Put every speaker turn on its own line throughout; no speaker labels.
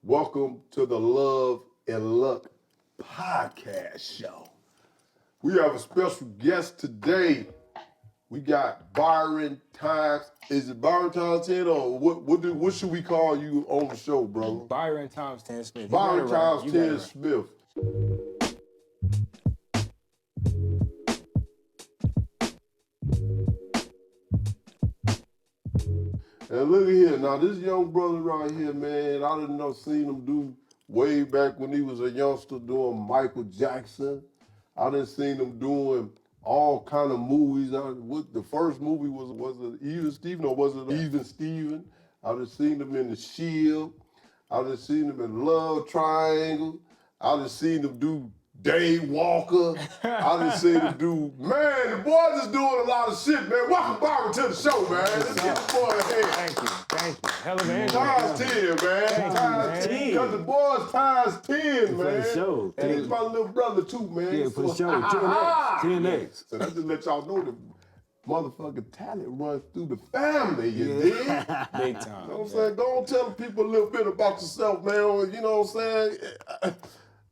Welcome to the Love and Luck podcast show. We have a special guest today. We got Byron times. Is it Byron times 10 or what should we call you on the show, brother?
Byron times 10 Smith.
Byron times 10 Smith. And look at here, now this young brother right here, man, I didn't know seen him do way back when he was a youngster doing Michael Jackson. I done seen him doing all kind of movies. The first movie was it Even Steven or was it Even Steven? I done seen him in The Shield. I done seen him in Love Triangle. I done seen him do Dave Walker. I done seen him do, man, the boys is doing a lot of shit, man. Welcome Byron to the show, man. Let's get the boy ahead.
Thank you. Hell of an intro.
Times 10, man. Times 10. Because the boys times 10, man.
For sure.
And he's my little brother too, man.
Yeah, for sure. 10X.
So that's just let y'all know the motherfucking talent runs through the family, you dig?
Big time.
You know what I'm saying? Go on tell people a little bit about yourself, man. You know what I'm saying?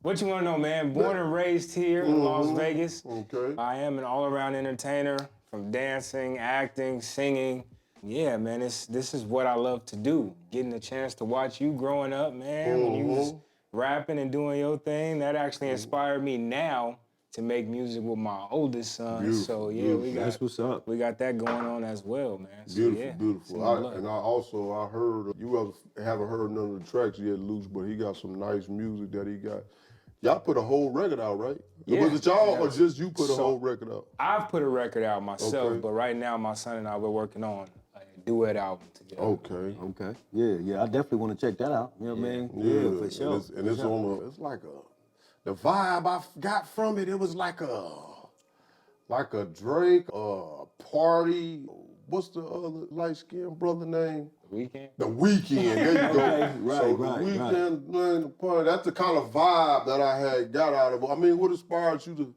What you want to know, man? Born and raised here in Las Vegas.
Okay.
I am an all-around entertainer, from dancing, acting, singing. Yeah, man, this is what I love to do. Getting a chance to watch you growing up, man, when you was rapping and doing your thing, that actually inspired me now to make music with my oldest son.
Beautiful,
so yeah,
beautiful.
That's what's up.
we got that going on as well, man. So,
Beautiful,
yeah,
beautiful. I heard, you haven't heard none of the tracks yet, Luce, but he got some nice music that he got. Y'all put a whole record out, right?
Yeah.
Was it y'all or just you put a whole record out?
I've put a record out myself,
Okay.
but right now my son and I, we're working on a duet album together.
Okay.
Yeah. I definitely want to check that out. You know what I mean? Yeah, for sure.
And it's it's like the vibe I got from it, it was like a Drake, party. What's the other light-skinned brother name?
Weekend?
The Weekend, there you go.
Right,
So
right,
the Weekend, man, the party, that's the kind of vibe that I had got out of it. I mean, what inspired you to?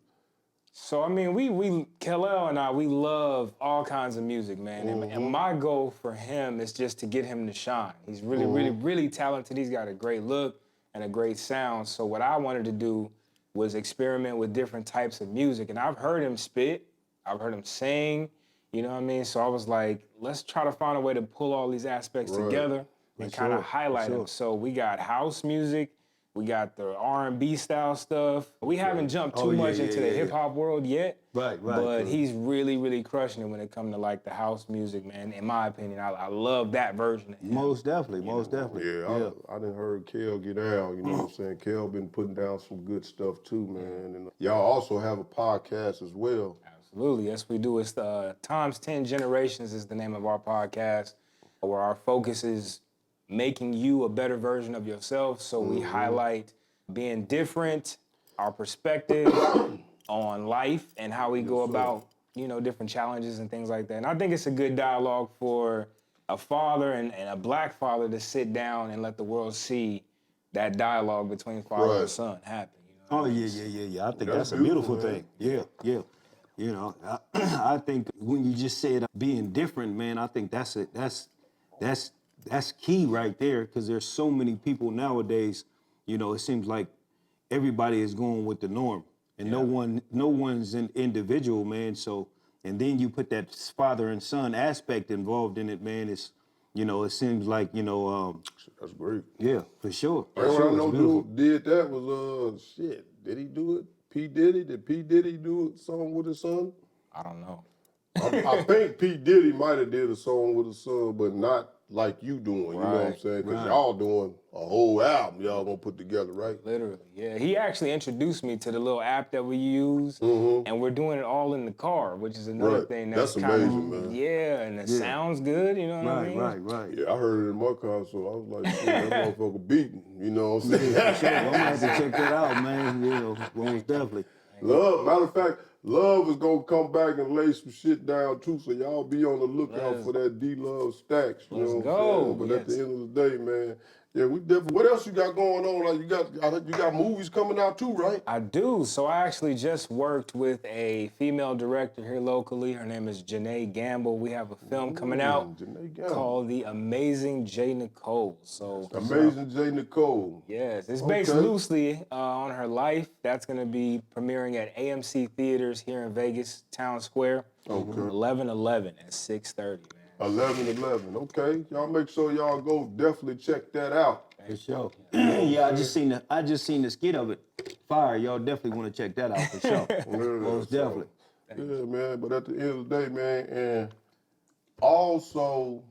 So, I mean, Kal-El and I, we love all kinds of music, man. And my goal for him is just to get him to shine. He's really talented. He's got a great look and a great sound. So what I wanted to do was experiment with different types of music. And I've heard him spit. I've heard him sing. You know what I mean? So I was like, let's try to find a way to pull all these aspects together and kind of highlight them. So we got house music, we got the R&B style stuff. We haven't jumped too much into the hip hop world yet.
Right.
But he's really crushing it when it comes to like the house music, man. In my opinion, I love that version of him.
Most definitely.
Yeah, I done heard Kel get down, you know what I'm saying? Kel been putting down some good stuff too, man. And y'all also have a podcast as well.
Absolutely, yes we do. It's Times 10 Generations is the name of our podcast, where our focus is making you a better version of yourself. So we highlight being different, our perspective on life and how we go about, different challenges and things like that. And I think it's a good dialogue for a father and a black father to sit down and let the world see that dialogue between father and son happen.
Oh, yeah. I think that's a beautiful thing. Yeah. You know, I think when you just said being different, man, I think that's key right there, because there's so many people nowadays, it seems like everybody is going with the norm, and no one's an individual, man. So, and then you put that father and son aspect involved in it, man. It's, it seems like,
That's great.
Yeah, for sure.
What I know dude did that was, did he do it? P. Diddy? Did P. Diddy do a song with his son?
I don't know.
I think P. Diddy might have did a song with his son, but not like you doing, you know what I'm saying? Because y'all doing a whole album y'all gonna put together, right?
Literally, yeah. He actually introduced me to the little app that we use, and we're doing it all in the car, which is another thing that's kind
amazing,
of,
man.
Yeah, and it sounds good, you know what I mean?
Right.
Yeah, I heard it in my car, so I was like, shit, that motherfucker beating, you know what I'm saying?
Yeah, for sure. I'm gonna have to check that out, man. Most definitely.
Love, matter of fact, Love is gonna come back and lay some shit down too, so y'all be on the lookout for that DLove stacks. You know what I'm saying? But at the end of the day, man, Yeah, we definitely. What else you got going on? Like you got movies coming out too, right?
I do. So I actually just worked with a female director here locally. Her name is Janae Gamble. We have a film coming out
Janae Gamble.
called The Amazing J. Nicole. So
Amazing J. Nicole.
yes, it's based loosely on her life. That's going to be premiering at AMC Theaters here in Vegas, Town Square.
Okay.
11/11 at 6:30, man.
11/11. Okay, y'all make sure y'all go definitely check that out.
For sure. Yeah, I just seen the skit of it. Fire, y'all definitely want to check that out for sure. Most definitely.
Yeah, man. But at the end of the day, man, and also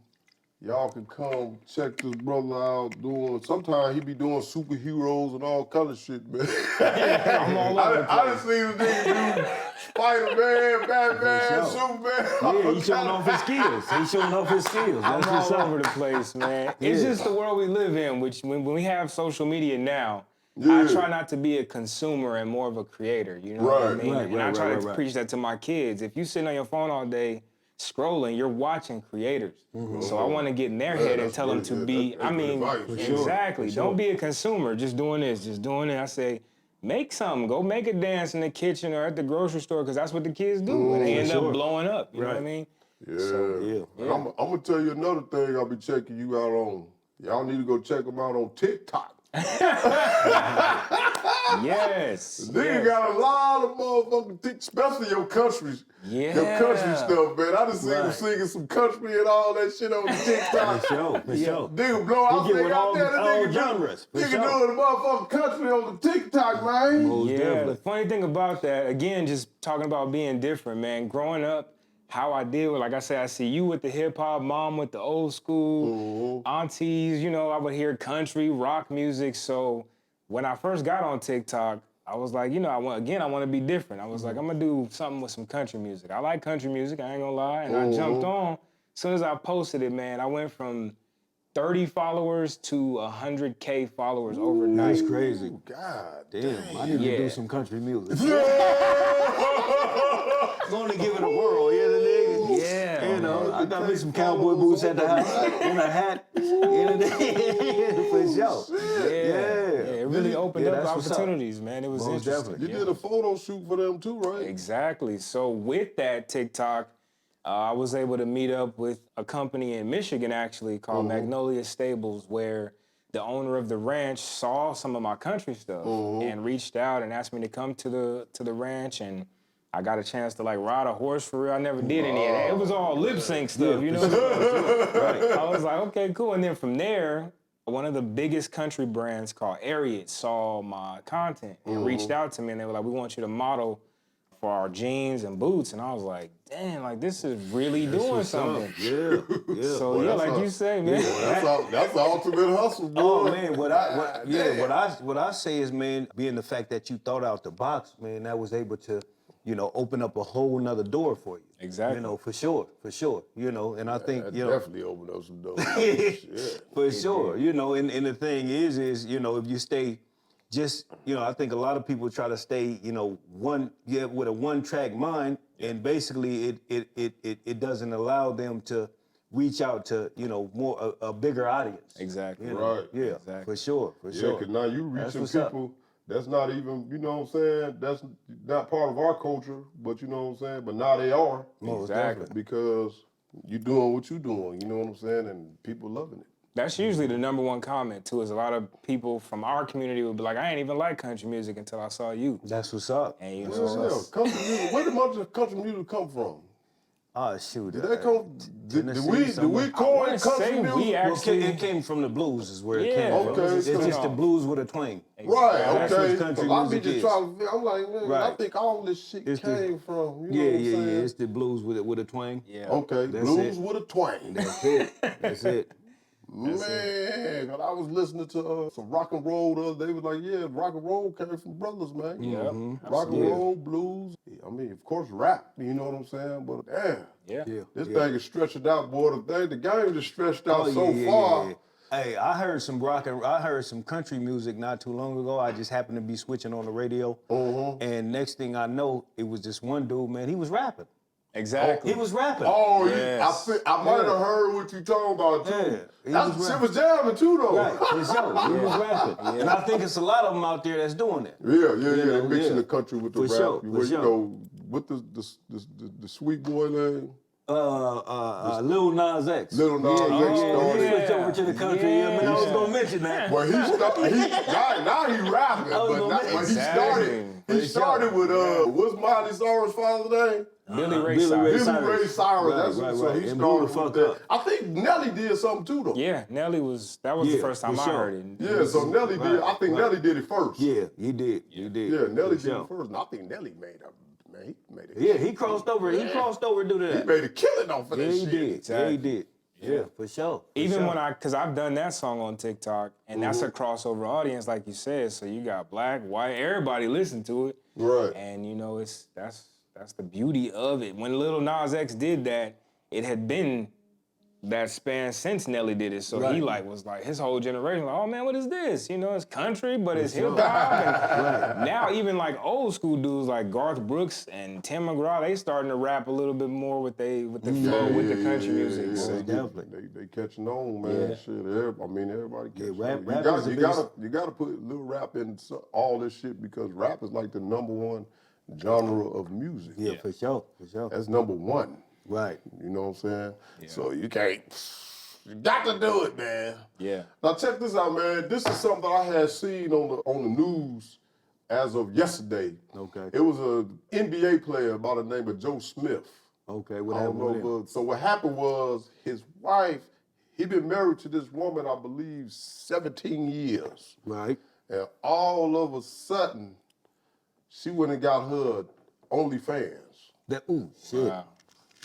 y'all can come check this brother out doing. Sometimes he be doing superheroes and all kind of shit, man.
I'm all over the place.
I done seen this nigga do Spider-Man, Batman,
sure.
Superman.
Yeah, he's showing off his skills. He's showing off his skills. That's
I'm
what's
all
up.
over the place, man. It's just the world we live in, which when we have social media now,
Yeah.
I try not to be a consumer and more of a creator, you know what I
Right.
mean?
Right,
and I try to
right.
preach that to my kids. If you sitting on your phone all day scrolling, you're watching creators. So I want to get in their head and tell them to be,
that's good advice, for sure.
exactly. Don't be a consumer, just doing this, just doing it. I say, make something. Go make a dance in the kitchen or at the grocery store, because that's what the kids do. And they end up blowing up, you know what I mean?
Yeah.
Yeah.
I'm gonna tell you another thing I'll be checking you out on. Y'all need to go check them out on TikTok.
Yes.
Nigga got a lot of motherfucking especially your country stuff, man. I done seen him singing some country and all that shit on the TikTok.
For sure.
Nigga blow out
He get
there
with
out there. That
all
nigga
genres. For
Nigga
sure.
doing the motherfucking country on the TikTok, man.
Most
Yeah,
definitely.
the funny thing about that, again, just talking about being different, man. Growing up, how I did with, like I said, I see you with the hip hop, mom with the old school, aunties, you know, I would hear country, rock music. So when I first got on TikTok, I was like, you know, I want to be different. I was like, I'm gonna do something with some country music. I like country music, I ain't gonna lie. And I jumped on. As soon as I posted it, man, I went from 30 followers to 100K followers overnight.
That's crazy.
God
Damn, I need to
Yeah.
do some country music. Going to give it a whirl, you know, nigga?
Yeah.
You know, I got me some cowboy boots at the house and a hat. You know, for sure.
Yeah, it really opened up
that's what's up.
opportunities, man. It was
Most
interesting.
definitely.
You did a photo shoot for them too, right?
Exactly. So with that TikTok, I was able to meet up with a company in Michigan actually called Magnolia Stables, where the owner of the ranch saw some of my country stuff and reached out and asked me to come to the ranch, and I got a chance to like ride a horse for real. I never did any of that. It was all lip sync stuff, you know. I was like, okay, cool. And then from there, one of the biggest country brands called Ariat saw my content and reached out to me, and they were like, we want you to model for our jeans and boots. And I was like, damn, like this is really doing something.
Yeah.
So
Boy,
yeah,
that's
like you say, man.
That's the ultimate hustle, boy.
Oh man, what I say is, man, being the fact that you thought out the box, man, that was able to, you know, open up a whole nother door for you.
Exactly.
You know, for sure. You know, and I think,
That
you know,
definitely opened up some doors. Shit.
for sure. You know, and the thing is, you know, if you stay just, you know, I think a lot of people try to stay, you know, with a one-track mind, and basically it doesn't allow them to reach out to, you know, more a bigger audience.
Exactly.
You know?
Right.
Yeah,
Exactly.
for sure.
Yeah, because now you
That's
reaching
what's up.
people that's not even, you know what I'm saying, that's not part of our culture, but you know what I'm saying, but now they are.
Exactly.
Because you doing what you doing, you know what I'm saying, and people loving it.
That's usually the number one comment too, is a lot of people from our community would be like, I ain't even like country music until I saw you.
That's what's up.
And you
Hell
know,
yeah, country music, where did much of country music come from?
Oh shoot.
Did that come, did
Tennessee
we
somewhere.
coin
wanna
country
say
music?
we
Well,
actually,
it came from the blues, is where it came
Yeah,
from.
okay,
It's
so-
just the blues with a twang.
Right,
That's
okay.
what country
'Cause I be
music
just
is.
trying to, I'm like, man, I
Right.
think all this shit
It's
came from, you know
Yeah,
what I'm saying?
It's the blues with a twang.
yeah.
Okay,
That's
blues
it.
with a twang.
That's it. That's it.
Man, 'cause I was listening to some rock and roll the other day. Was like, yeah, rock and roll came from brothers, man.
Yep,
Rock and roll, blues. I mean, of course, rap. You know what I'm saying? But damn,
Yeah.
this thing is stretched out, boy. The game is stretched out
Oh,
so far.
Hey, I heard some country music not too long ago. I just happened to be switching on the radio, and next thing I know, it was this one dude, man. He was rapping.
Exactly.
He was rapping.
Oh,
Yes.
I might have heard what you talking about too.
Yeah, he
That
was
shit was jamming too though.
Right, for sure. He was rapping. And I think it's a lot of them out there that's doing that.
Yeah.
know,
They mixing
yeah.
the country with the
For
rap.
sure, for
Well, you
sure.
know, what the sweet boy name?
Lil Nas X.
Lil Nas X started.
He switched over to the country. Yeah, man, I was gonna mention that.
Well, now he rapping, but he started with what's Miley Cyrus' father's name?
Billy Ray
Billy
Cyrus.
Billy Ray Cyrus.
Right,
That's
right,
so
right.
he
And blew the
started with
fuck
that.
up.
I think Nelly did something too though.
Yeah, Nelly was, that was the first time
for
I
sure.
heard it.
Yeah, so Nelly did. I think Nelly did it first.
Yeah, he did. He did.
Yeah, Nelly
For
did it first. And I think Nelly made a man. He made it.
Yeah, he crossed over. He crossed over due to
He
that.
made a killing off of
Yeah,
that
he
shit.
did. Yeah, he
Exactly.
did. Yeah, for sure.
Even when because I've done that song on TikTok, and that's
Mm-hmm.
a crossover audience, like you said. So you got black, white, everybody listen to it.
Right.
And you know, that's the beauty of it. When Lil Nas X did that, it had been that span since Nelly did it. So he was like his whole generation, like, oh man, what is this? You know, it's country, but it's hip hop. And now even like old school dudes like Garth Brooks and Tim McGraw, they starting to rap a little bit more with the flow with the country music.
Yeah,
So
definitely.
They catching on, man.
Yeah.
Shit, everybody catching
rap-
on.
rap is the
You gotta put little rap in all this shit because rap is like the #1 genre of music.
Yeah, for sure. For sure.
That's #1.
Right.
You know what I'm saying? So you got to do it, man.
yeah.
Now check this out, man. This is something I had seen on the news as of yesterday.
Okay.
It was an NBA player by the name of Joe Smith.
Okay, what
I don't
happened with him?
know, but so what happened was his wife, he been married to this woman, I believe, 17 years.
Right.
And all of a sudden, she went and got her OnlyFans.
Shit.
Wow.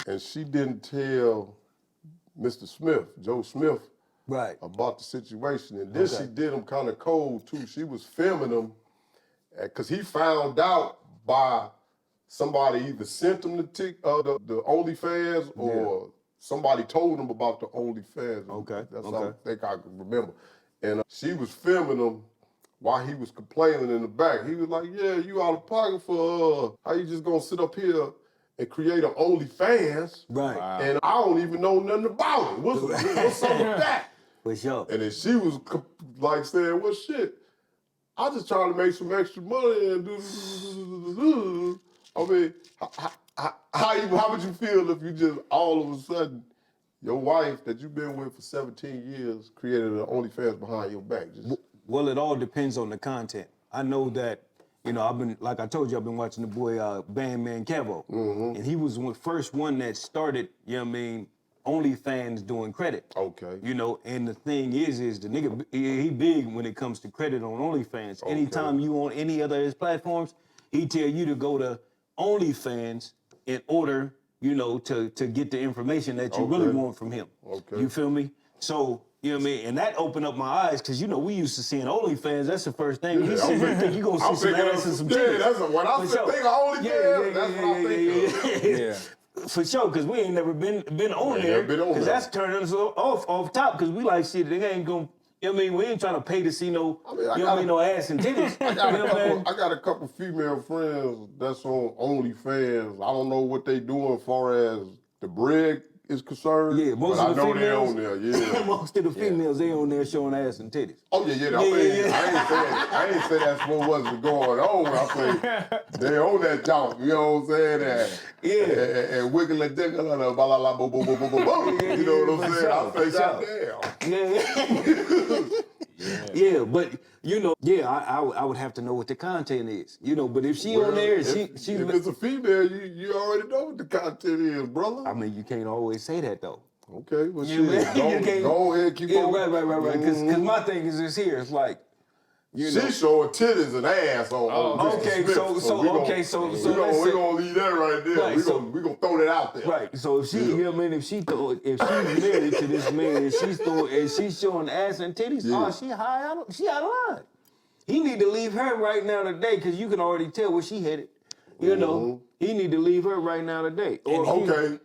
And she didn't tell Mr. Smith, Joe Smith,
Right.
about the situation. And then she did him kind of cold too. She was filming him because he found out by somebody either sent him the OnlyFans or somebody told him about the OnlyFans.
Okay,
That's
okay.
all I think I can remember. And she was filming him while he was complaining in the back. He was like, yeah, you out of pocket for how you just gonna sit up here and create an OnlyFans.
Right.
And I don't even know nothing about it. What's up with that?
For sure.
And then she was like saying, well, shit, I just trying to make some extra money and do. I mean, how would you feel if you just all of a sudden, your wife that you've been with for 17 years created an OnlyFans behind your back?
Well, it all depends on the content. I know that, you know, like I told you, I've been watching the boy Bandman Kevo. And he was the first one that started, you know what I mean, OnlyFans doing credit.
Okay.
You know, and the thing is the nigga, he big when it comes to credit on OnlyFans. Anytime you on any other of his platforms, he tell you to go to OnlyFans in order, you know, to get the information that you really want from him.
Okay.
You feel me? So, you know what I mean? And that opened up my eyes, because, you know, we used to seeing OnlyFans. That's the first thing. You see, you think you going to see some ass and some titties.
Yeah, when I think of OnlyFans, that's what I think of.
Yeah.
For sure, because we ain't never been on
ain't
there.
never been on
Because
there.
that's turning us off top, because we like, shit, they ain't going to, you know what I mean? We ain't trying to pay to see no, no ass and titties.
I got a couple female friends that's on OnlyFans. I don't know what they do as far as the bread is concerned.
Yeah, most
but
of the
I know they're
females,
on there, yeah.
most of the females, they on there showing ass and titties.
Oh yeah. I ain't say that's what wasn't going on. I say they on that talk. You know what I'm saying? And wiggling, diggling, blah blah blah, boom, boom, boom, boom, boom, boom. You know what I'm saying? I say, goddamn.
Yeah, but you know, I would have to know what the content is, you know. But if she on there,
if it's a female, you already know what the content is, brother.
I mean, you can't always say that though.
Okay, well,
You
shit, go ahead, keep on.
Right. Because my thing is this here. It's like, you know.
She's showing titties and ass on Mr.
okay,
Smith,
so
we're
let's
gonna leave that right there.
Right,
We're gonna throw that out there.
Right. So if she, you know what I mean, if she's married to this man and she's showing ass and titties, she out of line. He need to leave her right now today, because you can already tell where she headed. You know, he need to leave her right now today.
Okay.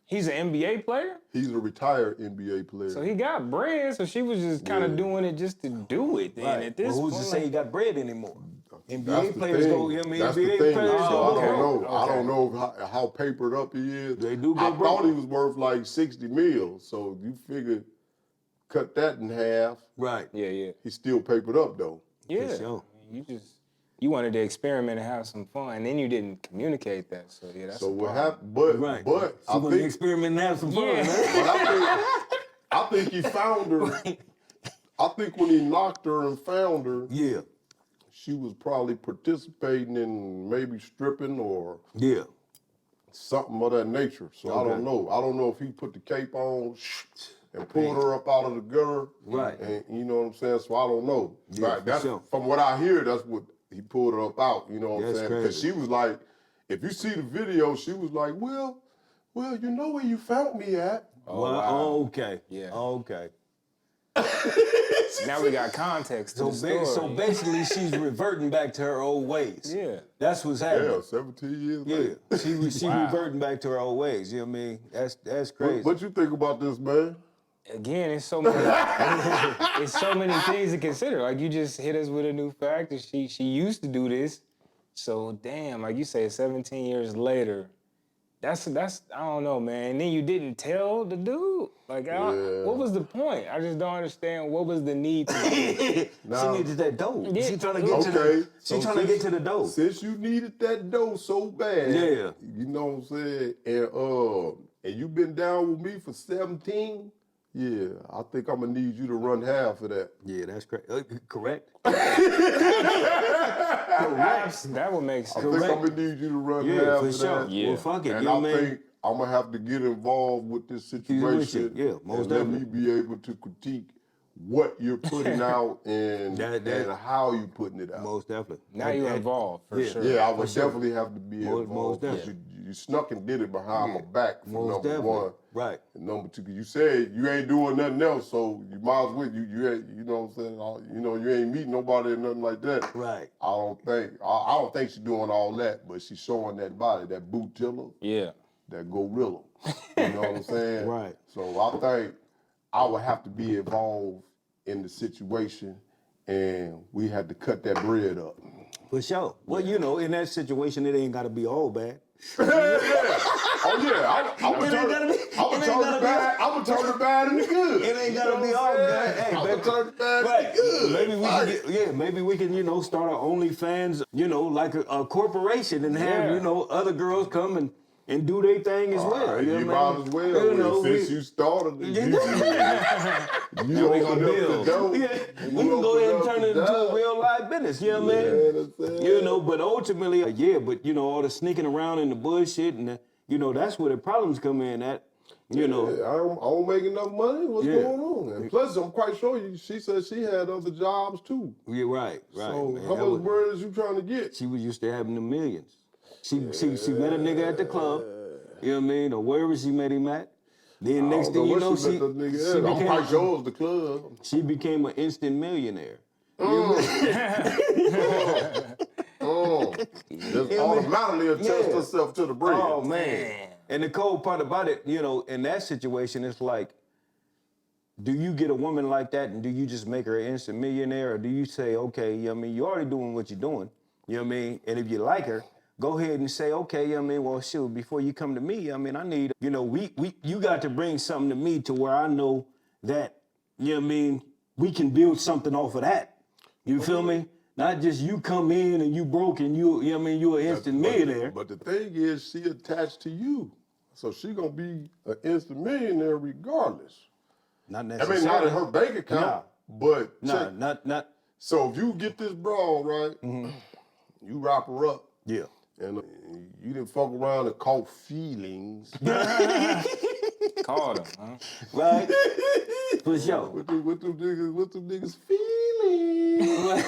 He's an NBA player?
He's a retired NBA player.
So he got bread, so she was just kind of doing it just to do it then at this
Well, who's
point.
to say he got bread anymore? NBA
That's the
players
thing.
go, you know what I mean?
That's the
NBA
thing.
players
So
go
I
broke.
don't know. I
Okay.
don't know how papered up he is.
They do go
I
broke.
thought he was worth like 60 mil. So you figure, cut that in half.
Right.
Yeah.
He's still papered up though.
Yeah.
sure.
I mean, you wanted to experiment and have some fun, and then you didn't communicate that. So yeah, that's
So
a
what
problem.
happened? But
Right.
I
So when you
think
experiment and have some fun,
Yeah.
man.
I think he found her. I think when he knocked her and found her,
Yeah.
she was probably participating in maybe stripping or
Yeah.
something of that nature. So I
Okay.
don't know. I don't know if he put the cape on and pulled her up out of the gutter.
Right.
And you know what I'm saying? So I don't know.
Yeah,
Right.
for
That's
sure.
from what I hear, that's what he pulled her up out. You know what I'm
That's
saying? Because
crazy.
she was like, if you see the video, she was like, well, you know where you found me at.
Oh,
Well,
wow.
okay.
Yeah.
Okay.
Now we got context to
So,
the story.
so basically, she's reverting back to her old ways.
Yeah.
That's what's
Yeah,
happening.
17 years
Yeah.
later.
She
Wow.
reverting back to her old ways. You know what I mean? That's crazy.
What you think about this, man?
Again, it's so many, it's so many things to consider. Like you just hit us with a new fact that she used to do this. So damn, like you say, 17 years later, that's I don't know, man. And then you didn't tell the dude. Like,
Yeah.
what was the point? I just don't understand what was the need to do it.
She needed that dough.
Yeah.
She trying to get to
Okay.
the. She trying to get to the dough.
Since you needed that dough so bad,
Yeah.
you know what I'm saying, and you been down with me for 17, yeah, I think I'm gonna need you to run half of that.
Yeah, that's correct. Correct.
That would make
I
sense.
think I'm
Correct.
gonna need you to run
Yeah,
half
for
of
sure.
that.
Yeah.
Well, fuck it.
And
You know
I
what I mean?
think I'm gonna have to get involved with this
with
situation
you. Yeah, most
and let me
definitely.
be able to critique what you're putting out and
That-
how you putting it out.
Most definitely.
Now you're involved for
Yeah.
sure.
Yeah, I would
sure.
definitely have to be
Most
involved. 'Cause
definitely.
you snuck and did it behind my back for
Most
number
definitely.
one.
Right.
And number two, 'cause you said you ain't doing nothing else, so you might as well, you ain't, you know what I'm saying? You know, you ain't meeting nobody or nothing like that.
Right.
I don't think she's doing all that, but she's showing that body, that boot tiller,
Yeah.
that gorilla. You know what I'm saying?
Right.
So I think I would have to be involved in the situation, and we had to cut that bread up.
For sure. Well, you know, in that situation, it ain't got to be all bad.
Oh yeah, I'm gonna turn the bad into good.
It ain't gotta
You know
be
what
all
I'm
bad.
saying?
Hey,
I'm
baby.
gonna turn the bad
Right.
into good.
Maybe we
Fuck
can
it.
maybe we can, start our OnlyFans, like a corporation and have,
Yeah.
other girls come and do their thing as well.
All right,
You
you
know
might
what I
as
mean?
well.
You know,
Since
we-
you started, you
we
opened
gonna
up
build.
the door.
Yeah, we can go ahead and turn it into a real live business. You know what I mean?
Yeah, that's it.
But ultimately, but all the sneaking around in the bullshit and that's where the problems come in at.
Yeah, I don't make enough money. What's
Yeah.
going on? And plus, I'm quite sure she said she had other jobs too.
Yeah, right.
So
man.
how
That
much
was-
bread is you trying to get?
She was used to having the millions. She met a nigga at the club, you know what I mean, or wherever she met him at. Then next thing you know,
she met the nigga at. I'm quite sure it was the club.
she became an instant millionaire.
Just automatically attach herself to the bread.
Oh man. And the cold part about it, in that situation, it's like, do you get a woman like that and do you just make her an instant millionaire, or do you say, okay, you're already doing what you're doing, you know what I mean? And if you like her, go ahead and say, okay, well, shoot, before you come to me, I need, you got to bring something to me to where I know that, we can build something off of that. You feel me? Not just you come in and you broke and you're an instant millionaire.
But the thing is, she attached to you. So she gonna be an instant millionaire regardless.
Not
I
necessarily.
mean, not in her bank account, but check.
Not.
So if you get this broad, right, you wrap her up,
Yeah.
and you didn't fuck around and caught feelings.
Called him, huh?
Right? For sure.
What them niggas feelings? The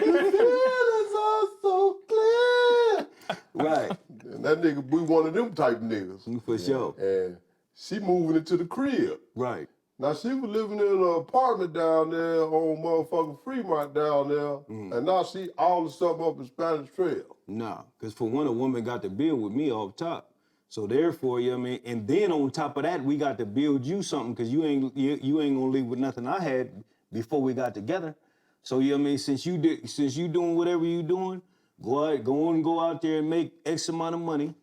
feelings are so clear.
Right.
And that nigga be one of them type niggas.
For sure.
And she moving into the crib.
Right.
Now, she was living in an apartment down there on motherfucking Fremont down there, and now she all the stuff up in Spanish Trail.
Nah, because for one, a woman got to build with me off top. So therefore, and then on top of that, we got to build you something, because you ain't gonna leave with nothing I had before we got together. So since you doing whatever you doing, Go out there and make X amount of money.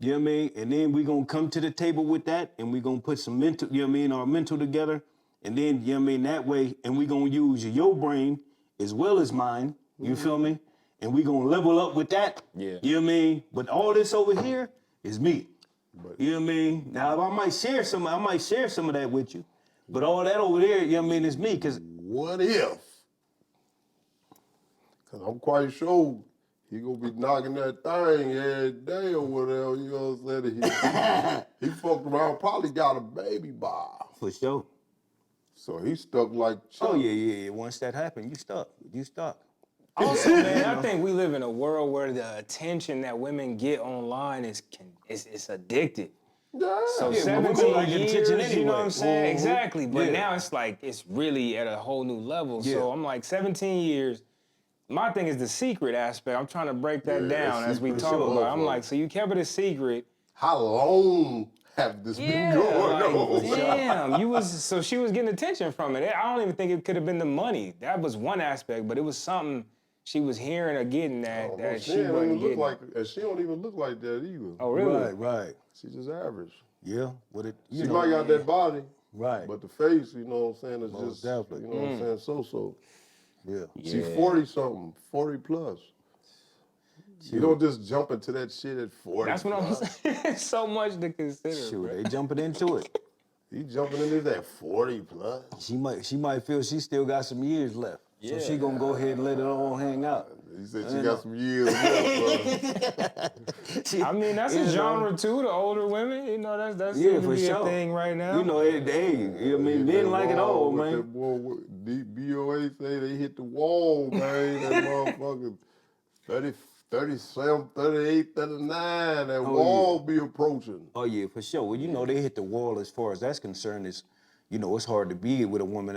You know what I mean? And then we gonna come to the table with that, and we gonna put some mental, you know what I mean, our mental together. And then, you know what I mean, that way, and we gonna use your brain as well as mine, you feel me? And we gonna level up with that.
Yeah.
You know what I mean? But all this over here is me. You know what I mean? Now I might share some of that with you. But all that over there, you know what I mean, is me. Cause
What if? Because I'm quite sure he gonna be knocking that thing every day or whatever, you know what I'm saying? He fucked around, probably got a baby by.
for sure.
So he stuck like Chuck.
Oh yeah. Once that happened, you stuck.
Also, man, I think we live in a world where the attention that women get online is addicted.
Yeah.
So
Yeah, but women
17
like
years,
attention
you know what I'm
anyway.
saying? Exactly. But
Yeah.
now it's like, it's really at a whole new level.
Yeah.
So I'm like, 17 years. My thing is the secret aspect. I'm trying to break that
Yeah,
down as we
secret
talk
sure,
about it. I'm
bro.
like, so you kept it a secret.
How long have this been going on?
Damn, so she was getting attention from it. I don't even think it could have been the money. That was one aspect, but it was something she was hearing or getting that,
Well,
that
she
she
don't
wasn't
even look
getting.
like, and she don't even look like that either.
Oh, really?
Right.
She just average.
Yeah. What it
She might got that body,
Right.
but the face, you know what I'm saying, is
Most
just,
definitely.
you know what I'm saying, so-so.
Yeah.
She 40-something, 40 plus. You don't just jump into that shit at 40.
That's what I'm saying. So much to consider.
Shoot,
bro.
they jumping into it.
He jumping into that 40 plus.
She might feel she still got some years left. So she gonna go ahead and let it all hang out.
He said she got some years left.
I mean, that's a genre too, the older women. You know, that's
Yeah,
seems to
for
be
sure.
a thing right now.
You know, hey, I mean, men like it all, man.
That boy, BOA say they hit the wall, man. That motherfucker 37, 38, 39. That wall be approaching.
Oh yeah, for sure. Well, you know, they hit the wall as far as that's concerned. Is, you know, it's hard to be with a woman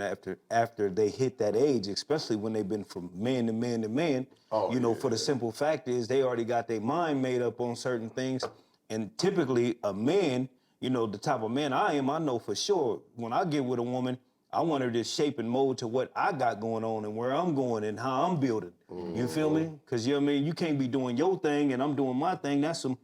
after they hit that age, especially when they've been from man to man to man.
Oh,
you know,
yeah.
for the simple fact is they already got their mind made up on certain things. And typically a man, you know, the type of man I am, I know for sure when I get with a woman, I want her to shape and mold to what I got going on and where I'm going and how I'm building. You feel me? Because, you know what I mean, you can't be doing your thing and I'm doing my thing. That's two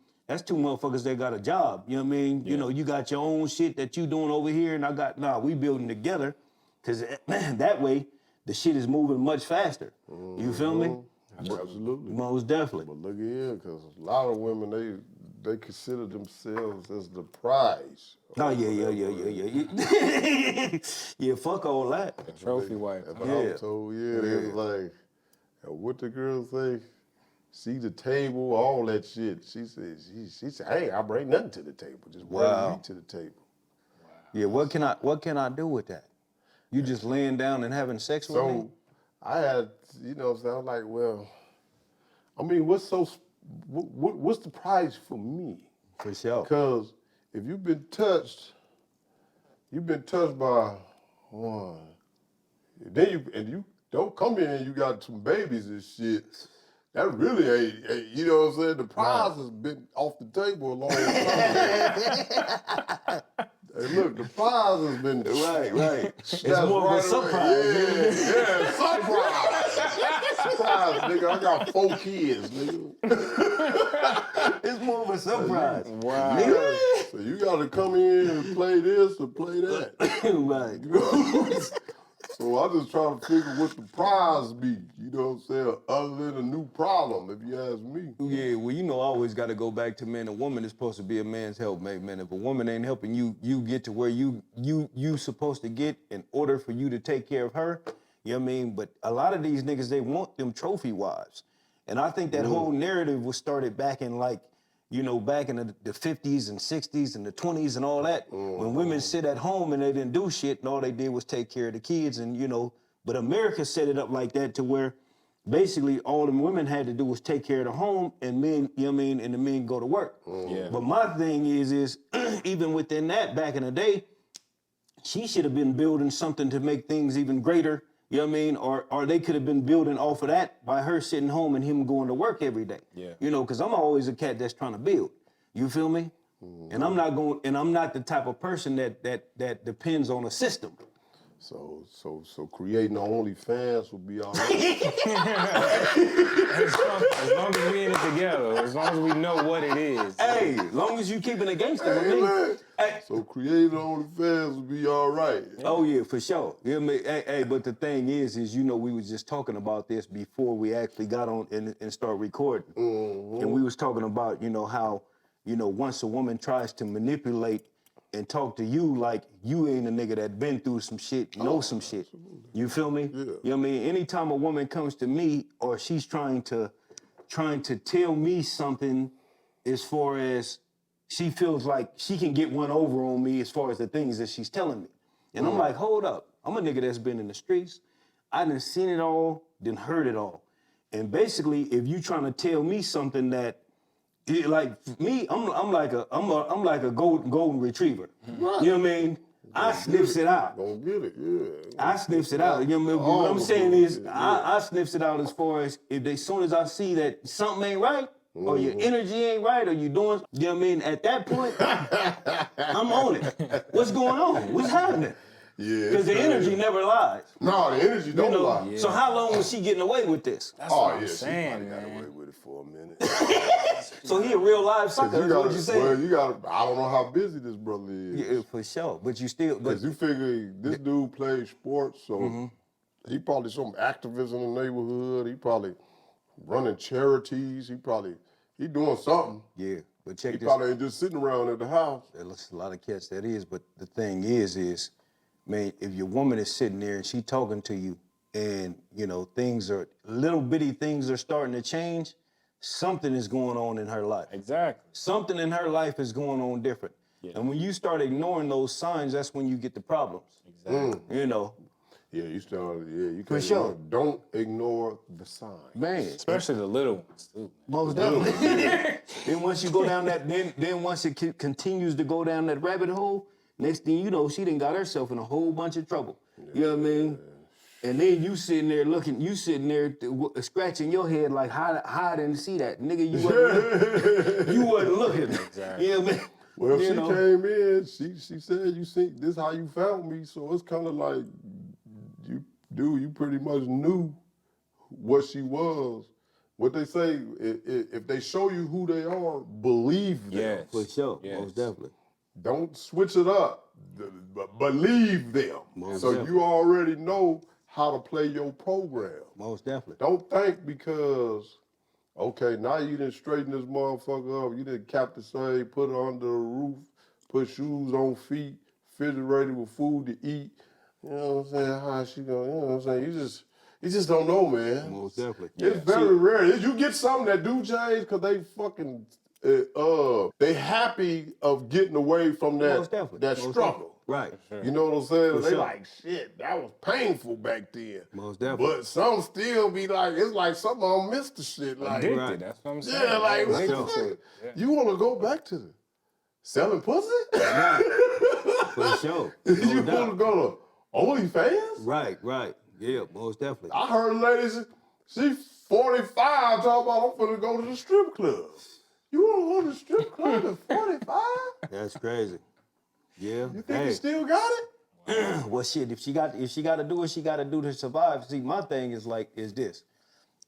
motherfuckers that got a job. You know what I mean? You know, you got your own shit that you doing over here and we building together. Because that way, the shit is moving much faster. You feel me?
Absolutely.
Most definitely.
But look at here, because a lot of women, they consider themselves as the prize.
Oh, yeah. Yeah, fuck all that.
Trophy wife.
That's what I was told, yeah. They was like, what the girl say? See the table, all that shit. She said, hey, I bring nothing to the table. Just bring me to the table.
Yeah, what can I do with that? You just laying down and having sex with me?
So I had, you know, so I was like, well, I mean, what's the prize for me?
For sure.
Because if you've been touched by one, then you don't come in and you got some babies and shit. That really ain't, you know what I'm saying? The prize has been off the table a long time. Hey, look, the prize has been
Right. It's
that's
more of a
right
surprise.
away. Yeah, surprise. Surprise, nigga. I got 4 kids, nigga.
It's more of a surprise.
Wow.
So you got to come in and play this or play that.
Right.
So I just try to figure what the prize be, you know what I'm saying, other than a new problem, if you ask me.
Yeah, well, you know, I always got to go back to, man, a woman is supposed to be a man's helpmate, man. If a woman ain't helping you get to where you supposed to get in order for you to take care of her, you know what I mean? But a lot of these niggas, they want them trophy wives. And I think that whole narrative was started back in back in the 50s and 60s and the 20s and all that, when women sit at home and they didn't do shit and all they did was take care of the kids and, you know, but America set it up like that to where basically all the women had to do was take care of the home and men, you know what I mean, and the men go to work.
Yeah.
But my thing is even within that, back in the day, she should have been building something to make things even greater. You know what I mean? Or they could have been building off of that by her sitting home and him going to work every day.
Yeah.
You know, because I'm always a cat that's trying to build. You feel me? And I'm not the type of person that depends on a system.
So creating OnlyFans will be all right.
As long as we in it together, as long as we know what it is.
Hey, as long as you keeping it gangster with me.
Man.
Hey.
So creating OnlyFans will be all right.
Oh yeah, for sure. You know what I mean? Hey, but the thing is you know, we was just talking about this before we actually got on and start recording. And we was talking about, you know, how, you know, once a woman tries to manipulate and talk to you like you ain't a nigga that been through some shit, know some shit.
Absolutely.
You feel me?
Yeah.
You know what I mean? Anytime a woman comes to me or she's trying to tell me something as far as she feels like she can get one over on me as far as the things that she's telling me. And I'm like, hold up. I'm a nigga that's been in the streets. I done seen it all, done heard it all. And basically, if you trying to tell me something that, like me, I'm like a golden retriever. You know what I mean? I sniffs it out.
Don't get it, yeah.
I sniffs it out. You know what I mean? What I'm saying is, I sniffs it out as far as as soon as I see that something ain't right, or your energy ain't right, or you doing, you know what I mean? At that point, I'm on it. What's going on? What's happening?
Yeah.
Because the energy never lies.
No, the energy don't
You know?
lie.
So how long was she getting away with this?
That's what I'm
She
saying,
probably got
man.
away with it for a minute.
So he a real live sucker, is what you saying?
Well, you got. I don't know how busy this brother is.
Yeah, for sure. But you still, but
Because you figure this dude plays sports, so he probably some activist in the neighborhood. He probably running charities. He doing something.
yeah. But check
He
this.
probably ain't just sitting around at the house.
There's a lot of cats that is, but the thing is, man, if your woman is sitting there and she talking to you, and you know little bitty things are starting to change, something is going on in her life.
Exactly.
Something in her life is going on different.
Yeah.
And when you start ignoring those signs, that's when you get the problems.
Exactly.
You know,
Yeah, you
For
can't.
sure.
Don't ignore the signs.
man.
Especially the little ones, too.
Most definitely. Then once you go down that, then once it continues to go down that rabbit hole, next thing you know, she done got herself in a whole bunch of trouble. You know what I mean? And then you sitting there scratching your head like, how I didn't see that, nigga. You wasn't looking.
Exactly.
You know what I mean?
Well, if
You
she
know?
came in, she said, "You see, this how you found me." So it's kind of like, you pretty much knew what she was. What they say, if they show you who they are, believe them.
Yes.
For sure,
Yes.
most definitely.
Don't switch it up. Believe them.
Most
So
definitely.
you already know how to play your program.
Most definitely.
Don't think because, okay, now you done straighten this motherfucker up, you done cap the same, put her under the roof, put shoes on feet, refrigerated with food to eat. You know what I'm saying? How she gonna, you know what I'm saying? You just don't know, man.
Most definitely.
It's very rare. You get some that do change because they fucking, they happy of getting away from
Most definitely.
that
Most
struggle.
Right.
You know what I'm saying?
For
They
sure.
like, shit, that was painful back then.
Most definitely.
But some still be like, it's like something on missed the shit. Like,
Addicted,
Right.
that's what I'm saying.
yeah, like, what the
Addicted.
fuck?
Yeah.
You want to go back to the selling pussy?
For sure.
You
No
want to
doubt.
go to OnlyFans?
Right. Yeah, most definitely.
I heard ladies, she 45 talking about, I'm finna go to the strip club. You want to go to the strip club at 45?
That's crazy. Yeah.
You think you still got it?
Well, shit. If she got to do what she got to do to survive. See, my thing is this.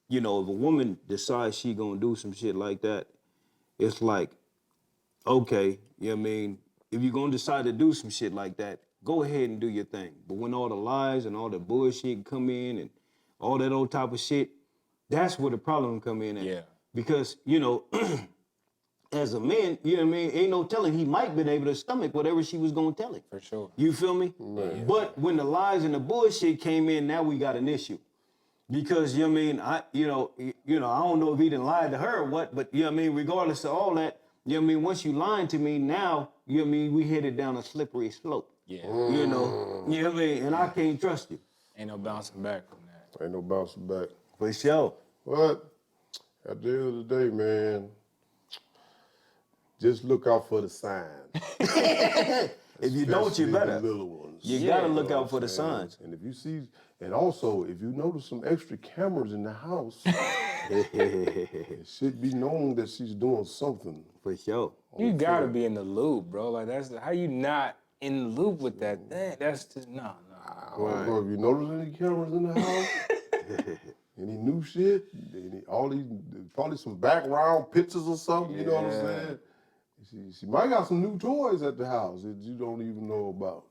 You know, if a woman decides she gonna do some shit like that, it's like, okay, you know what I mean? If you're gonna decide to do some shit like that, go ahead and do your thing. But when all the lies and all the bullshit come in and all that old type of shit, that's where the problem come in at.
Yeah.
Because, you know, as a man, you know what I mean, ain't no telling he might been able to stomach whatever she was gonna tell him.
For sure.
You feel me?
Man.
But when the lies and the bullshit came in, now we got an issue. Because, you know what I mean, I don't know if he didn't lie to her or what, but, you know what I mean, regardless of all that, you know what I mean, once you lying to me, now, you know what I mean, we headed down a slippery slope.
Yeah.
You know what I mean? And I can't trust you.
Ain't no bouncing back from that.
Ain't no bouncing back.
For sure.
But at the end of the day, man, just look out for the signs.
If you don't, you
Especially
better.
the little ones.
You gotta look
know
out
what
for
I'm
the
saying?
signs.
And if you see, and also if you notice some extra cameras in the house, it should be known that she's doing something.
For sure.
You gotta be in the loop, bro. Like, that's how you not in the loop with that thing. That's just, no.
I don't know if you noticed any cameras in the house. Any new shit? All these, probably some background pictures or something, you know what I'm saying? She might got some new toys at the house that you don't even know about.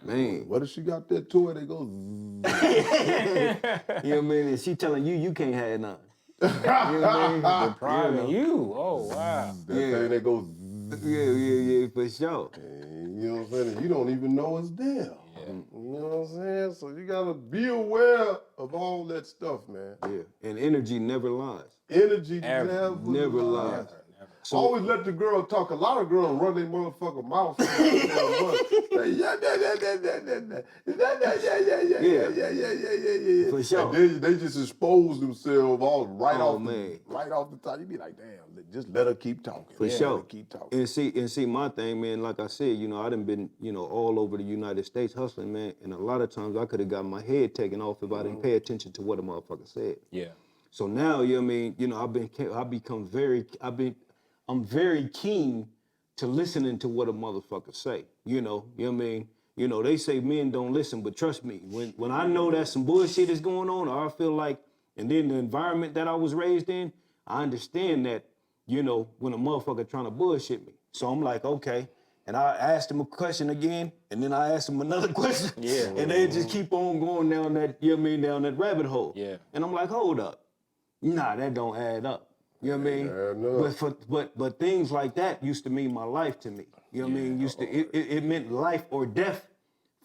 Man.
What if she got that toy that goes
You know what I mean? And she telling you can't have none. You know what I mean?
Depriving you. Oh, wow.
that thing that goes
Yeah, for sure.
you know what I'm saying? You don't even know it's there. Yeah. You know what I'm saying? So you gotta be aware of all that stuff, man.
Yeah, and energy never lies.
Energy
Never lies.
So, always let the girl talk. A lot of girls run their motherfucking mouth. Yeah.
For sure.
And they just expose themselves right off the top. You be like, damn, just let her keep talking.
For sure.
Keep talking.
And see, my thing, man, like I said, you know, I done been, you know, all over the United States hustling, man. And a lot of times I could have gotten my head taken off if I didn't pay attention to what a motherfucker said.
Yeah.
So now, you know what I mean, you know, I'm very keen to listening to what a motherfucker say. You know what I mean? You know, they say men don't listen, but trust me, when I know that some bullshit is going on, or I feel like, and then the environment that I was raised in, I understand that, you know, when a motherfucker trying to bullshit me. So I'm like, okay. And I asked him a question again, and then I asked him another question.
Yeah.
And they just keep on going down that, you know what I mean, down that rabbit hole.
Yeah.
And I'm like, hold up. Nah, that don't add up. You know what I mean? But things like that used to mean my life to me. You know what I mean? It meant life or death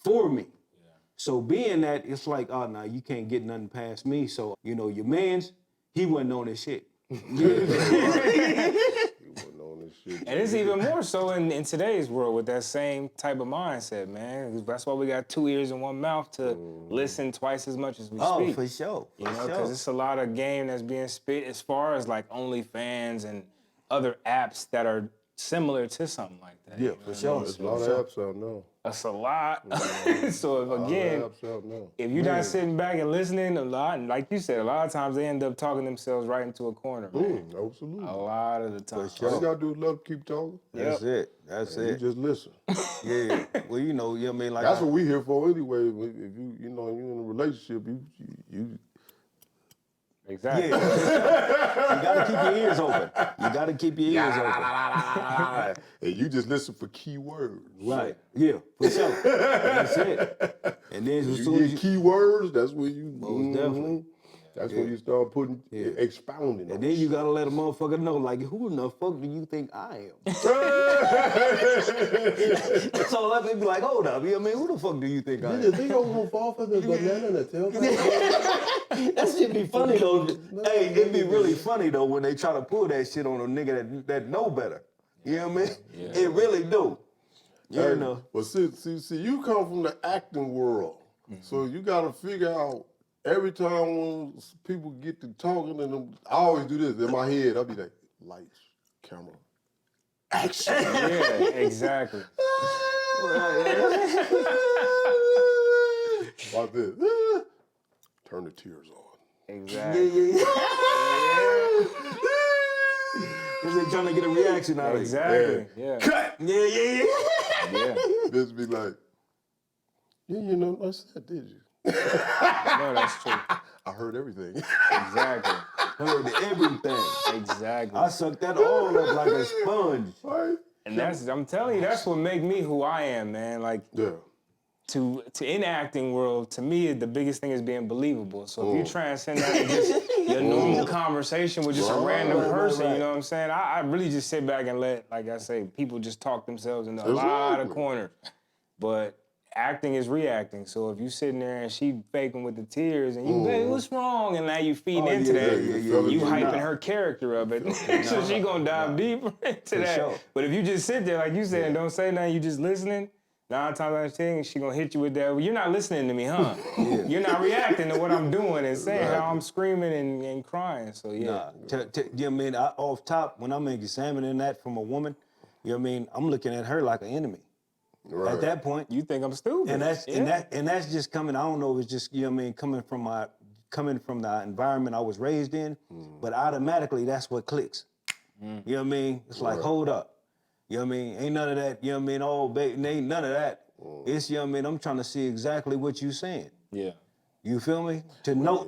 for me. Yeah. So being that, it's like, oh, no, you can't get nothing past me. So, you know, your mans, he wasn't on his shit.
And it's even more so in today's world with that same type of mindset, man. That's why we got 2 ears and 1 mouth to listen twice as much as we speak.
Oh, for sure.
You know, because it's a lot of game that's being spit as far as like OnlyFans and other apps that are similar to something like that.
Yeah, for sure. There's a lot of apps out now.
That's a lot. So if you're not sitting back and listening a lot, and like you said, a lot of times they end up talking themselves right into a corner, man.
Absolutely.
A lot of the time.
All you gotta do is love keep talking.
That's it. That's it.
You just listen.
Yeah. Well, you know what I mean? Like
that's what we here for anyway. If you in a relationship, you
Exactly.
Yeah. You gotta keep your ears open. You gotta keep your ears open.
And you just listen for key words.
Right. Yeah, for sure. That's it. And then as soon as you
key words, that's where you
most definitely.
That's when you start putting expounding.
And then you gotta let a motherfucker know, like, who in the fuck do you think I am? So let me be like, hold up, you know what I mean? Who the fuck do you think I am?
You think I'm gonna fall for the banana in the tailpipe?
That shit be funny though. Hey, it'd be really funny though when they try to pull that shit on a nigga that know better. You know what I mean? Yeah. It really do. You know.
Well, see, you come from the acting world, so you gotta figure out. Every time when people get to talking, and I always do this in my head. I'll be like, lights, camera, action.
Yeah, exactly.
Like this. Turn the tears on.
Exactly.
Yeah. Because they're trying to get a reaction out of it.
Exactly. Yeah.
Cut. Yeah.
This be like, you know, I said, did you?
No, that's true.
I heard everything.
Exactly.
Heard everything.
Exactly.
I sucked that all up like a sponge.
Right?
And I'm telling you, that's what make me who I am, man. Like, to in acting world, to me, the biggest thing is being believable. So if you transcend that to just your normal conversation with just a random person, you know what I'm saying? I really just sit back and let, like I say, people just talk themselves into a lot of corners. But acting is reacting. So if you sitting there and she faking with the tears and you, baby, what's wrong? And now you feeding into that. You hyping her character up. So she gonna dive deeper into that.
Sure.
But if you just sit there, like you said, and don't say nothing, you just listening, 9 times out of 10, she gonna hit you with that. Well, you're not listening to me, huh? You're not reacting to what I'm doing and saying how I'm screaming and crying. So yeah.
Nah, you know what I mean? Off top, when I'm examining that from a woman, you know what I mean? I'm looking at her like an enemy.
Right.
At that point,
You think I'm stupid.
and that's just coming. I don't know if it's just, you know what I mean, coming from the environment I was raised in, but automatically that's what clicks. You know what I mean? It's like, hold up. You know what I mean? Ain't none of that, you know what I mean? Oh, baby, ain't none of that. It's, you know what I mean, I'm trying to see exactly what you're saying.
Yeah.
You feel me? To know.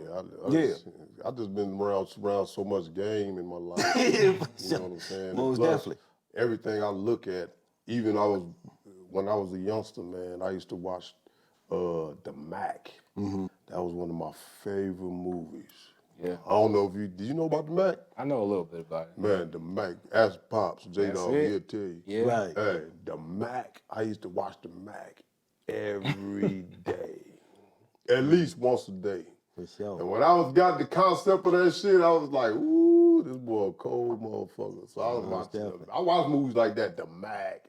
I just been around so much game in my life.
You
know what I'm saying?
Most
Plus,
definitely.
everything I look at, even when I was a youngster, man, I used to watch The Mac. That was one of my favorite movies.
Yeah.
I don't know if did you know about The Mac?
I know a little bit about it.
Man, The Mac, ask Pops, J-Dog, he'll tell you.
Yeah.
Right.
Hey, The Mac, I used to watch The Mac every day. At least once a day.
For sure.
And when I got the concept of that shit, I was like, ooh, this boy a cold motherfucker. So I was watching I watch movies like that, The Mac,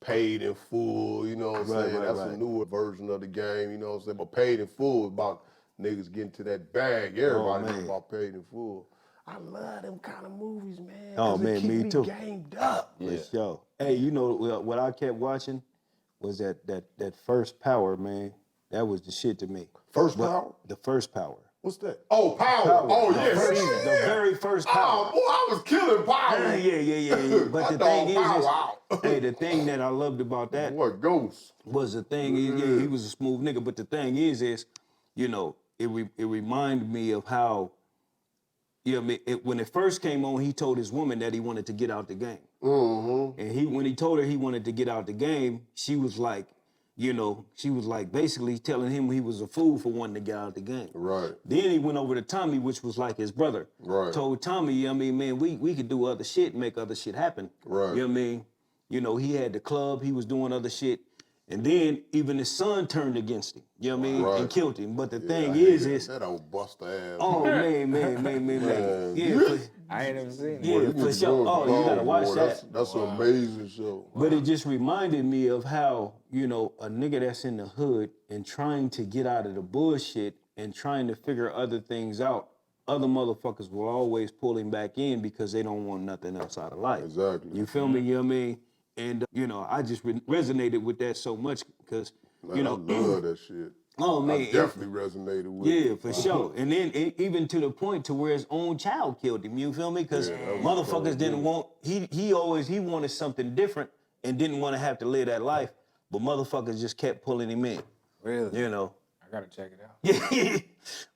Paid in Full, you know what I'm saying? That's a newer version of the game, you know what I'm saying? But Paid in Full is about niggas getting to that bag. Everybody knows about Paid in Full. I love them kind of movies, man.
Oh, man,
it keep
me too.
Gamed up.
For sure. Hey, you know what I kept watching was that First Power, man. That was the shit to me.
First Power?
The First Power.
What's that? Oh, Power. Oh,
The
yes.
the very first Power.
Oh, boy, I was killing Power.
Yeah. But the thing is, hey, the thing that I loved about that
What, Ghost?
was the thing is, he was a smooth nigga. But the thing is, you know, it reminded me of how, you know, when it first came on, he told his woman that he wanted to get out the game.
Mm-hmm.
And when he told her he wanted to get out the game, she was like, you know, basically telling him he was a fool for wanting to get out the game.
Right.
Then he went over to Tommy, which was like his brother.
Right.
Told Tommy, I mean, man, we could do other shit and make other shit happen.
Right.
You know what I mean? You know, he had the club, he was doing other shit. And then even his son turned against him, you know what I mean?
Right.
And killed him. But the thing
I
is,
hate that old buster ass.
oh, man. Yeah,
I ain't never seen it.
yeah, for sure. Oh, you gotta watch that.
That's an amazing show.
But it just reminded me of how, you know, a nigga that's in the hood and trying to get out of the bullshit and trying to figure other things out, other motherfuckers will always pull him back in because they don't want nothing else out of life.
Exactly.
You feel me? You know what I mean? And, you know, I just resonated with that so much because,
Man,
you know.
I love that shit.
Oh, man.
I definitely resonated with it.
Yeah, for sure. And then even to the point to where his own child killed him, you feel me? Because motherfuckers didn't want, he wanted something different and didn't want to have to live that life, but motherfuckers just kept pulling him in.
Really?
You know?
I gotta check it out.
Yeah,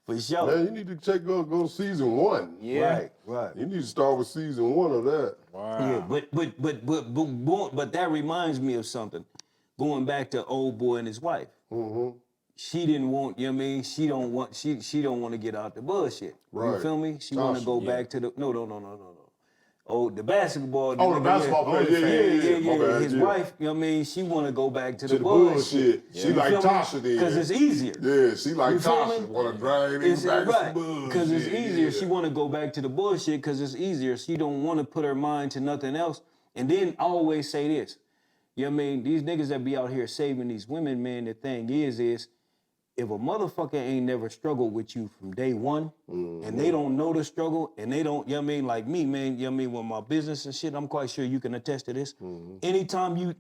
for sure.
Man, you need to go to season 1.
Yeah.
Right.
You need to start with season 1 of that.
Wow.
Yeah, but that reminds me of something. Going back to old boy and his wife.
Mm-hmm.
She didn't want, you know what I mean? She don't want to get out the bullshit.
Right.
You feel me? She want to
Tasha,
go back to the no. Oh, the basketball.
Oh, the basketball player. Yeah. My bad,
His
yeah.
wife, you know what I mean? She want to go back to the
bullshit.
bullshit.
She like Tasha then.
Because it's easier.
Yeah, she like
You feel
Tasha.
me?
Want to drag niggas back to
right.
the bullshit.
Because it's easier.
Yeah.
She want to go back to the bullshit because it's easier. She don't want to put her mind to nothing else. And then I always say this. You know what I mean? These niggas that be out here saving these women, man, the thing is if a motherfucker ain't never struggled with you from day one, and they don't know the struggle, and they don't, you know what I mean, like me, man, you know what I mean, with my business and shit, I'm quite sure you can attest to this. Anytime you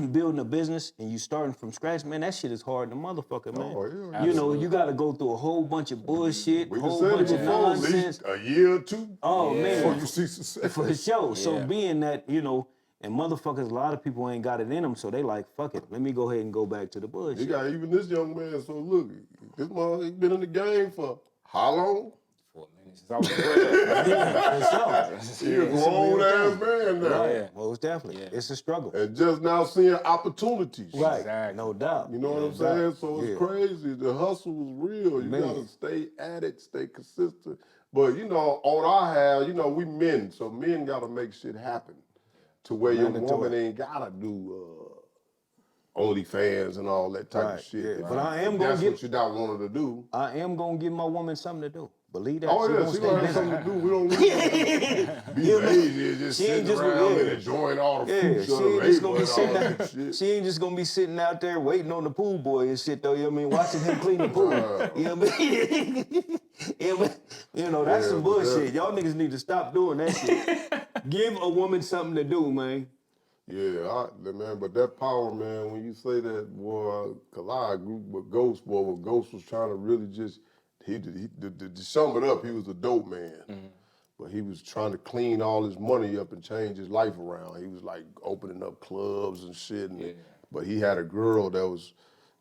building a business and you starting from scratch, man, that shit is hard to motherfucker, man.
Oh, yeah.
You know, you gotta go through a whole bunch of bullshit,
We
a
just
whole
said
bunch
it
of
before, at
nonsense.
least a year or 2
Oh,
before
man.
you see success.
For sure. So
Yeah.
being that, you know, and motherfuckers, a lot of people ain't got it in them, so they like, fuck it, let me go ahead and go back to the
You
bullshit.
got even this young man, so look, this mother, he been in the game for how long?
4 minutes since I was 12.
For sure.
He a grown ass man now.
Yeah.
Most definitely.
Yeah.
It's a struggle.
And just now seeing opportunities.
Right.
Exactly.
No doubt.
You know what
No
I'm saying?
doubt.
So it's
Yeah.
crazy. The hustle is real. You
Man.
gotta stay at it, stay consistent. But you know, on our half, you know, we men, so men gotta make shit happen. To where your woman ain't gotta do OnlyFans and all that type
Right,
of shit.
yeah.
If
But I am
if
gonna
that's
get-
what you don't want her to do.
I am gonna give my woman something to do. Believe that.
Oh yeah, she gonna have
stay
something to do. We don't need her to be lazy and just
She ain't
sitting
just-
around
yeah.
and enjoying all the
Yeah,
fruits
she
of the
ain't just gonna be
labor
sitting
and all that
out.
shit.
She ain't just gonna be sitting out there waiting on the pool boy and shit though. You know what I mean? Watching him clean the pool. You know what I mean? You know, that's some bullshit. Y'all niggas need to stop doing that shit. Give a woman something to do, man.
Yeah, man, but that power, man, when you say that, boy, cause I agree with Ghost, boy, when Ghost was trying to really just, to sum it up, he was a dope man. But he was trying to clean all his money up and change his life around. He was like opening up clubs and shit and But he had a girl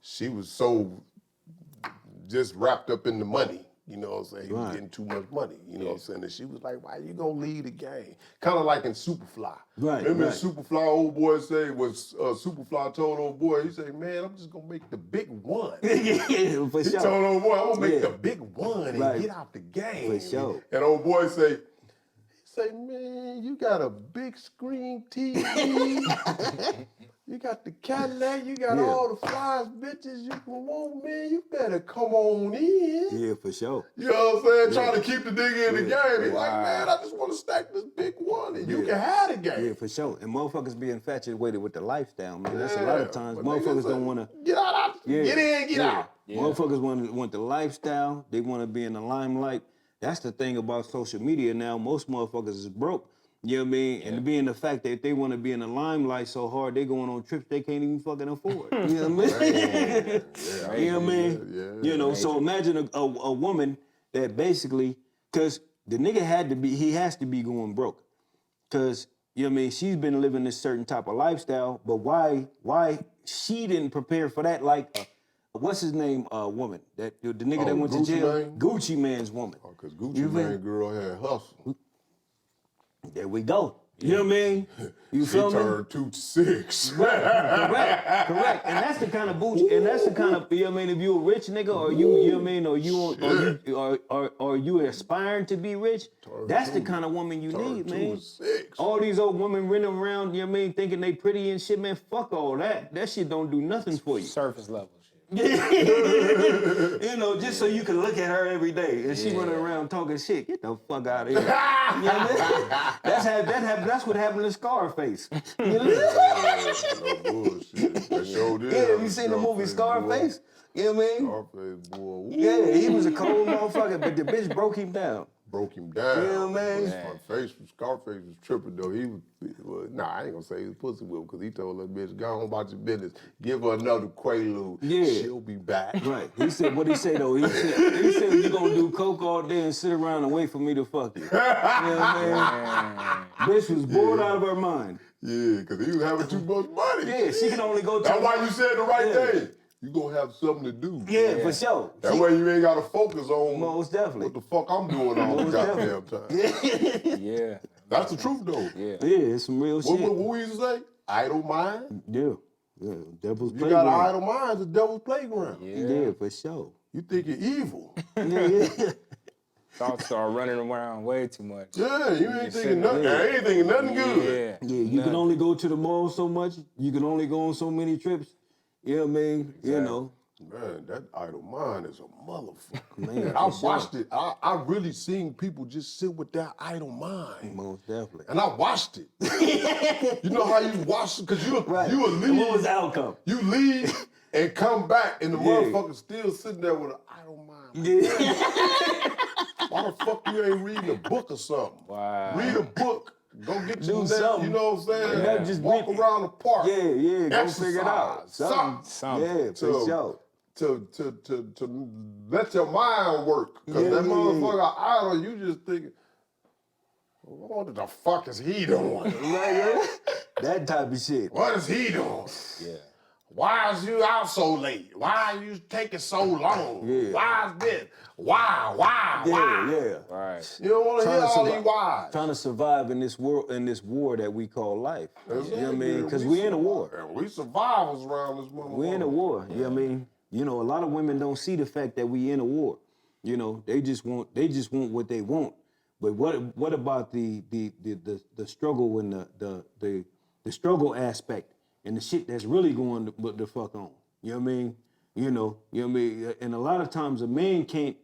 she was so just wrapped up in the money. You know what I'm saying? He was getting too much money. You know what I'm saying? And she was like, why you gonna leave the game? Kind of like in Superfly.
Right,
Remember
right.
in Superfly, old boy Superfly told old boy, he said, man, I'm just gonna make the big one.
Yeah, for
He
sure.
told old boy, I'm gonna make
Yeah.
the big one and
Right.
get out the game.
For sure.
And old boy say, man, you got a big screen TV. You got the Cadillac, you got all the flies, bitches you can want, man. You better come on in.
Yeah, for sure.
You know what I'm saying? Trying to keep the nigga in the game. He's like,
Wow.
man, I just want to stack this big one and you can have the game.
Yeah, for sure. And motherfuckers be infatuated with the lifestyle, man. That's a lot of times.
But
Motherfuckers
niggas
don't want to.
get out, get in, get out.
Yeah.
Motherfuckers want the lifestyle. They want to be in the limelight. That's the thing about social media now. Most motherfuckers is broke. You know what I mean? And being the fact that they want to be in the limelight so hard, they going on trips they can't even fucking afford. You know what I mean? You know what I mean? You know, so imagine a woman that basically, because the nigga he has to be going broke. Because, you know what I mean, she's been living this certain type of lifestyle, but why she didn't prepare for that like, what's his name, woman? The nigga that went to
Gucci
jail?
Mane?
Gucci Mane's woman.
Because Gucci Mane girl had hustle.
There we go. You know what I mean? You
She
feel me?
turned 2 to 6.
Correct. And that's the kind of booty, and that's the kind of, you know what I mean, if you a rich nigga or you know what I mean, or you aspiring to be rich, that's the kind of woman you need,
Turned 2
man.
to 6.
All these old women running around, you know what I mean, thinking they pretty and shit, man, fuck all that. That shit don't do nothing for you.
Surface level shit.
You know, just so you can look at her every day and she running around talking shit. Get the fuck out of here. You know what I mean? That's what happened to Scarface. You know?
No bullshit. That sure did.
Yeah, you seen the movie Scarface? You know what I mean?
Scarface, boy. Ooh.
Yeah, he was a cold motherfucker, but the bitch broke him down.
Broke him down.
You know what I mean?
Scarface was tripping though. I ain't gonna say he was pussy whip because he told that bitch, go on about your business. Give her another Quaalude.
Yeah.
She'll be back.
Right. He said, what'd he say though? He said you gonna do coke all day and sit around and wait for me to fuck you. You know what I mean? Bitch was bored out of her mind.
Yeah, because he was having too much money.
Yeah, she can only go to.
That's why you said the right thing. You gonna have something to do.
Yeah, for sure.
That way you ain't gotta focus on
Most definitely.
what the fuck I'm doing all the
Most
goddamn time.
Yeah.
That's the truth though.
Yeah.
Yeah, it's some real
What
shit.
we used to say? Idle mind.
Yeah. Devil's
You got an
playground.
idle mind, it's the devil's playground.
Yeah, for sure.
You think you're evil.
Yeah.
Thoughts start running around way too much.
Yeah, you ain't
sitting
thinking nothing.
there.
Ain't thinking nothing good.
Yeah.
Yeah, you can only go to the mall so much. You can only go on so many trips. You know what I mean? You know.
Man, that idle mind is a motherfucker.
Man,
And I
for sure.
watched it. I really seen people just sit with that idle mind.
Most definitely.
And I watched it. You know how you watch it? Because you a
And what was
leave.
the outcome?
You leave and come back and the
Yeah.
motherfucker still sitting there with an idle mind.
Yeah.
Why the fuck you ain't reading a book or something?
Wow.
Read a book. Go get
Do
you
something.
You know what I'm saying?
Yeah, just
walk
read-
around the park.
Yeah, go figure it out.
Something.
Something.
Yeah, for
So-
sure.
To let your mind work. Because
Yeah,
that
yeah,
motherfucker idle, you just thinking, what the fuck is he doing?
Right? That type of shit.
What is he doing?
Yeah.
Why is you out so late? Why are you taking so long?
Yeah.
Why is this? Why?
Yeah.
Right.
You don't want to
Trying
hear
to
all
survive.
these whys.
Trying to survive in this world, in this war that we call life. You know what I mean? Because
we
we in a war.
And we survivors around this motherfucker.
We in a war. You know what I mean? You know, a lot of women don't see the fact that we in a war. You know, they just want what they want. But what about the struggle and the struggle aspect and the shit that's really going the fuck on? You know what I mean? You know what I mean? And a lot of times a man can't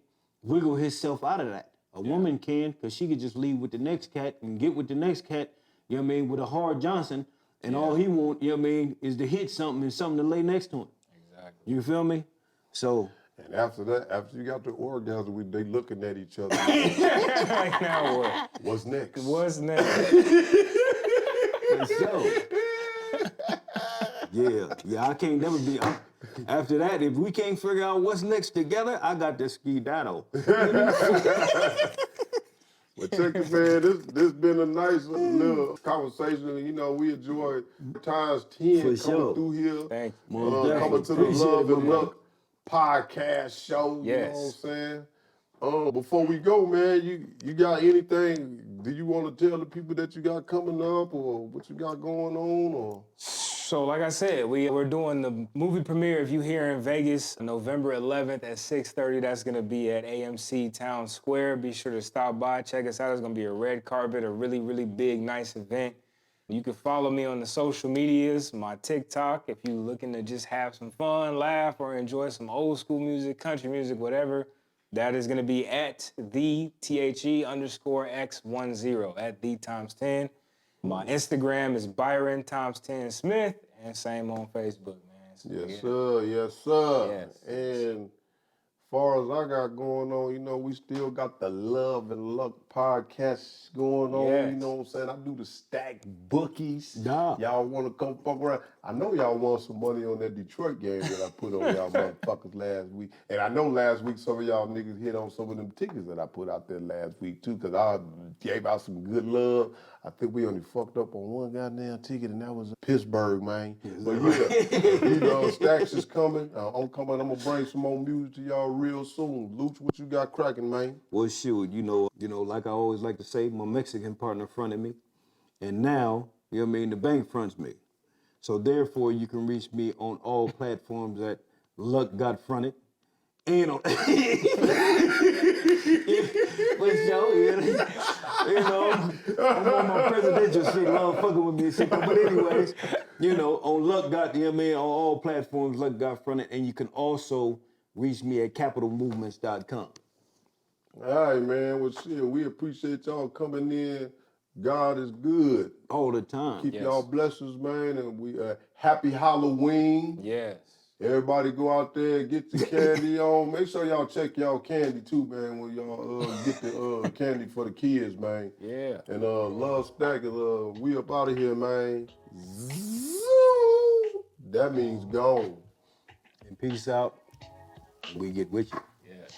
wiggle himself out of that. A woman can, because she could just leave with the next cat and get with the next cat, you know what I mean, with a hard Johnson, and all he want, you know what I mean, is to hit something and something to lay next to him.
Exactly.
You feel me? So,
And after that, after you got the orgasm, they looking at each other.
Now what?
What's next?
What's next?
so yeah, I can't never be. After that, if we can't figure out what's next together, I got this skedaddle.
But check it, man. This been a nice little conversation. You know, we enjoy times 10
For
coming
sure.
through here.
Thank you.
Most
Coming
definitely.
to the
Appreciate
Love
it,
and
my
Luck podcast show. You know what I'm
Yes.
saying? Before we go, man, you got anything? Do you want to tell the people that you got coming up, or what you got going on, or?
So like I said, we're doing the movie premiere, if you here in Vegas, November 11th at 6:30. That's gonna be at AMC Town Square. Be sure to stop by, check us out. It's gonna be a red carpet, a really, really big, nice event. You can follow me on the social medias, my TikTok, if you're looking to just have some fun, laugh, or enjoy some old school music, country music, whatever. That is gonna be at the THE_X10, at the times 10. My Instagram is Byron times 10 Smith, and same on Facebook, man. So,
Yes,
yeah.
sir. Yes, sir.
Yes.
And far as I got going on, you know, we still got the Love and Luck podcast going on.
Yes.
You know what I'm saying? I do the stack bookies.
Yeah.
Y'all want to come fuck around? I know y'all want some money on that Detroit game that I put on y'all motherfuckers last week. And I know last week some of y'all niggas hit on some of them tickets that I put out there last week too, because I gave out some good love. I think we only fucked up on one goddamn ticket, and that was Pittsburgh, man. But yeah, you know, stacks is coming. I'm coming. I'm gonna bring some more music to y'all real soon. Luch, what you got cracking, man?
Well, shoot, you know, like I always like to say, my Mexican partner fronted me, and now, you know what I mean, the bank fronts me. So therefore, you can reach me on all platforms at Luck Got Fronted, and on, for sure, you know, I'm on my presidential shit, love fucking with me and shit. But anyways, you know, on Luck Got, you know what I mean, on all platforms, Luck Got Fronted, and you can also reach me at capitalmovements.com.
All right, man. Well, shit, we appreciate y'all coming in. God is good.
All the time.
Keep
Yes.
y'all blessings, man. And we happy Halloween.
Yes.
Everybody go out there, get the candy on. Make sure y'all check y'all candy too, man, when y'all get the candy for the kids, man.
Yeah.
And Love Stack, we up out of here, man. That means gone.
And peace out. We get with you.
Yes.